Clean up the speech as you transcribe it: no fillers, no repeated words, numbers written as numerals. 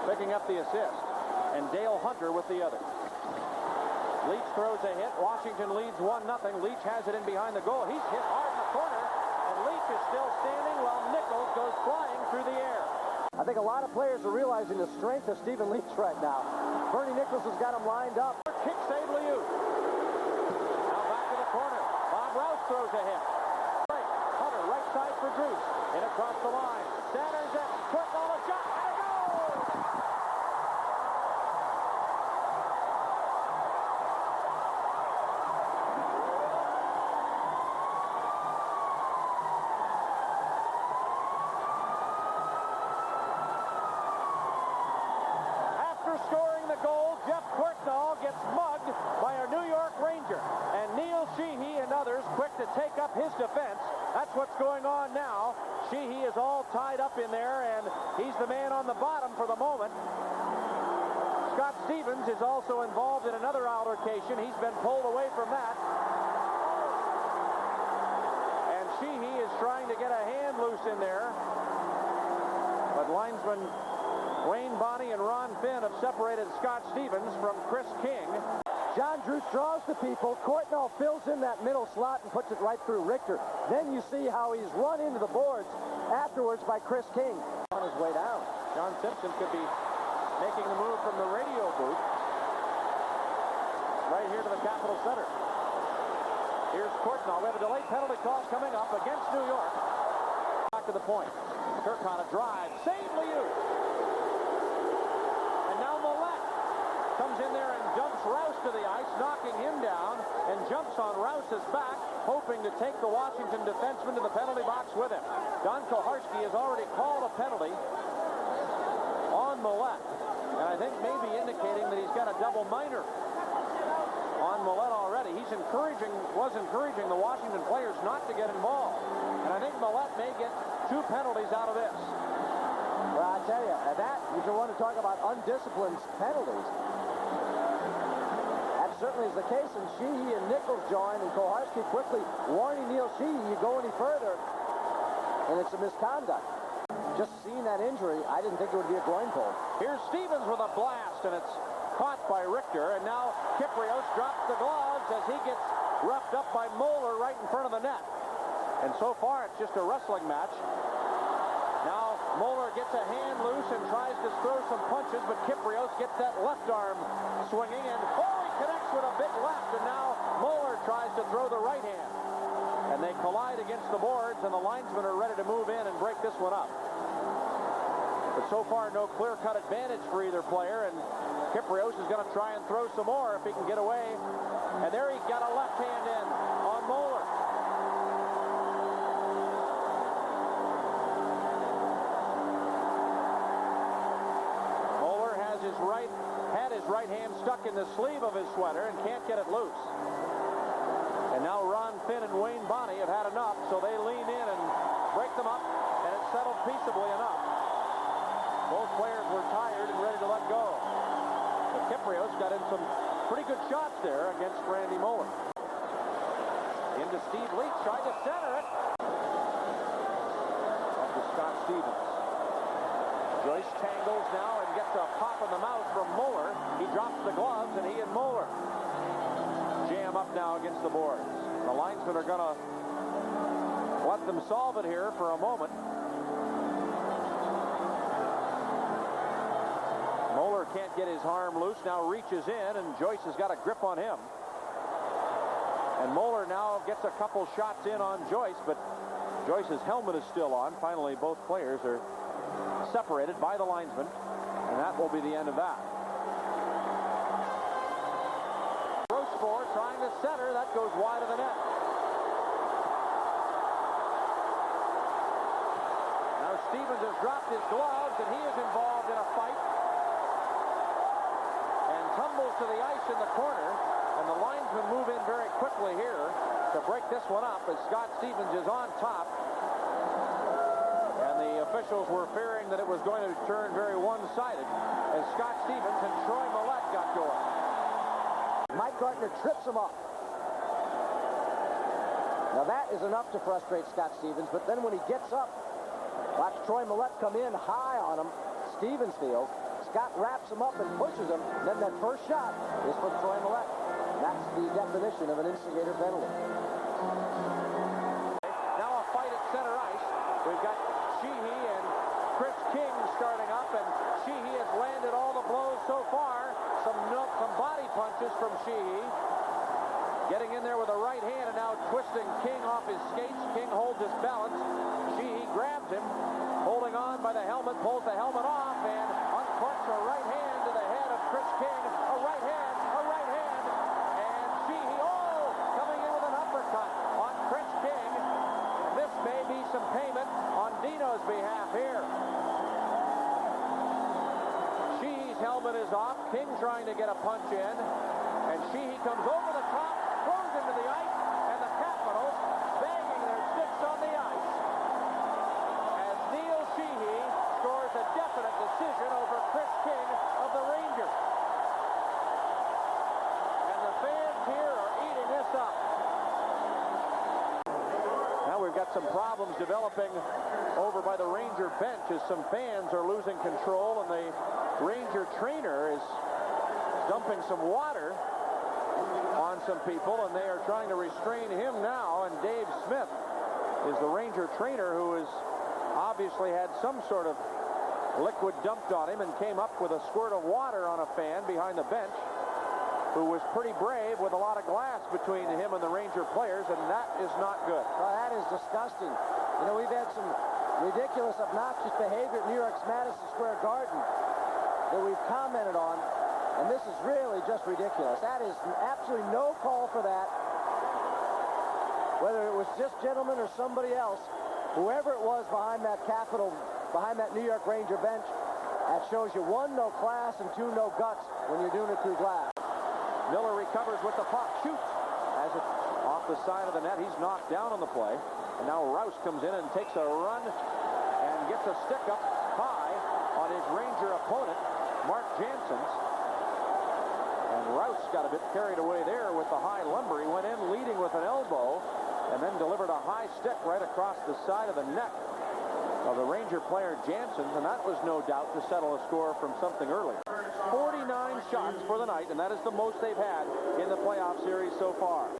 picking up the assist, and Dale Hunter with the other. Leach throws a hit. Washington leads 1-0. Leach has it in behind the goal. He's hit hard in the corner, and Leach is still standing while Nichols goes flying through the air. I think a lot of players are realizing the strength of Stephen Leach right now. Bernie Nichols has got him lined up. Kick save Liu. Now back to the corner. Bob Rouse throws a hit. Hunter right side for Druce. In across the line. Centers it. Quick ball, a shot, and a goal! After scoring the goal, Jeff Courtnall gets mugged by our New York Ranger. And Neil Sheehy and others quick to take up his defense. That's what's going on now. Sheehy is all tied up in there, and he's the man on the bottom for the moment. Scott Stevens is also involved in another altercation. He's been pulled away from that. And Sheehy is trying to get a hand loose in there. But linesmen Wayne Bonney and Ron Finn have separated Scott Stevens from Chris King. John Druce draws the people. Courtnall fills in that middle slot and puts it right through Richter. Then you see how he's run into the boards afterwards by Chris King on his way down. John Simpson could be making the move from the radio booth right here to the Capitol Center. Here's Courtnall. We have a delayed penalty call coming up against New York. Back to the point. Kirk on a drive. Save Liu. And now Millette comes in there and dumps Rouse to the ice, knocking him down, and jumps on Rouse's back, hoping to take the Washington defenseman to the penalty box with him. Don Koharski has already called a penalty on Millette, and I think maybe indicating that he's got a double minor on Millette already. He's was encouraging the Washington players not to get involved, and I think Millette may get 2 penalties out of this. Well, I tell you, that you want to talk about undisciplined penalties. Certainly is the case, and Sheehy and Nichols join, and Koharski quickly warning Neil Sheehy, you go any further, and it's a misconduct. Just seeing that injury, I didn't think it would be a groin pull. Here's Stevens with a blast, and it's caught by Richter, and now Kyprios drops the gloves as he gets roughed up by Moeller right in front of the net. And so far, it's just a wrestling match. Now Moeller gets a hand loose and tries to throw some punches, but Kyprios gets that left arm swinging, and connects with a big left, and now Moeller tries to throw the right hand. And they collide against the boards, and the linesmen are ready to move in and break this one up. But so far, no clear-cut advantage for either player, and Kyprios is going to try and throw some more if he can get away. And there he got a left hand in on Moeller. Moeller has his right hand stuck in the sleeve of his sweater and can't get it loose. And now Ron Finn and Wayne Bonney have had enough, so they lean in and break them up, and it's settled peaceably enough. Both players were tired and ready to let go. But Kyprios got in some pretty good shots there against Randy Moeller. Into Steve Leach, tried to center it. Up to Scott Stevens. Joyce tangles now and gets a pop in the mouth from Moeller. He drops the gloves, and he and Moeller jam up now against the boards. The linesmen are going to let them solve it here for a moment. Moeller can't get his arm loose, now reaches in, and Joyce has got a grip on him. And Moeller now gets a couple shots in on Joyce, but Joyce's helmet is still on. Finally, both players are separated by the linesman, and that will be the end of that. Rochefort trying to center, that goes wide of the net. Now Stevens has dropped his gloves, and he is involved in a fight and tumbles to the ice in the corner, and the linesmen move in very quickly here to break this one up as Scott Stevens is on top. Officials were fearing that it was going to turn very one-sided as Scott Stevens and Troy Millette got going. Mike Gartner trips him up. Now that is enough to frustrate Scott Stevens, but then when he gets up, watch Troy Millette come in high on him. Stevens feels. Scott wraps him up and pushes him. Then that first shot is from Troy Millette. That's the definition of an instigator penalty. Now a fight at center ice. We've got Sheehy and Chris King starting up, and Sheehy has landed all the blows so far. Some body punches from Sheehy. Getting in there with a right hand and now twisting King off his skates. King holds his balance. Sheehy grabs him, holding on by the helmet, pulls the helmet off, and uncorks a right hand to the head of Chris King. A right hand, and Sheehy, coming in with an uppercut on Chris King. This may be some payment on Dino's behalf here. Sheehy's helmet is off. King trying to get a punch in, and Sheehy comes over the top, throws into the ice, and the Capitals banging their sticks on the ice as Neil Sheehy scores a definite decision over Chris King of the Rangers. And the fans here are eating this up. Now we've got some problems developing over by the Ranger bench as some fans are losing control, and the Ranger trainer is dumping some water on some people, and they are trying to restrain him now. And Dave Smith is the Ranger trainer, who has obviously had some sort of liquid dumped on him and came up with a squirt of water on a fan behind the bench, who was pretty brave with a lot of glass between him and the Ranger players, and that is not good. Well, that is disgusting. You know, we've had some ridiculous, obnoxious behavior at New York's Madison Square Garden that we've commented on, and this is really just ridiculous. That is absolutely no call for that. Whether it was just gentlemen or somebody else, whoever it was behind that New York Ranger bench, that shows you, one, no class, and two, no guts when you're doing it through glass. Miller recovers with the puck, shoots as it off the side of the net. He's knocked down on the play, and now Rouse comes in and takes a run and gets a stick up high on his Ranger opponent, Mark Janssens. And Rouse got a bit carried away there with the high lumber. He went in leading with an elbow and then delivered a high stick right across the side of the neck of the Ranger player Janssens, and that was no doubt to settle a score from something earlier. 49 shots for the night, and that is the most they've had in the playoff series so far.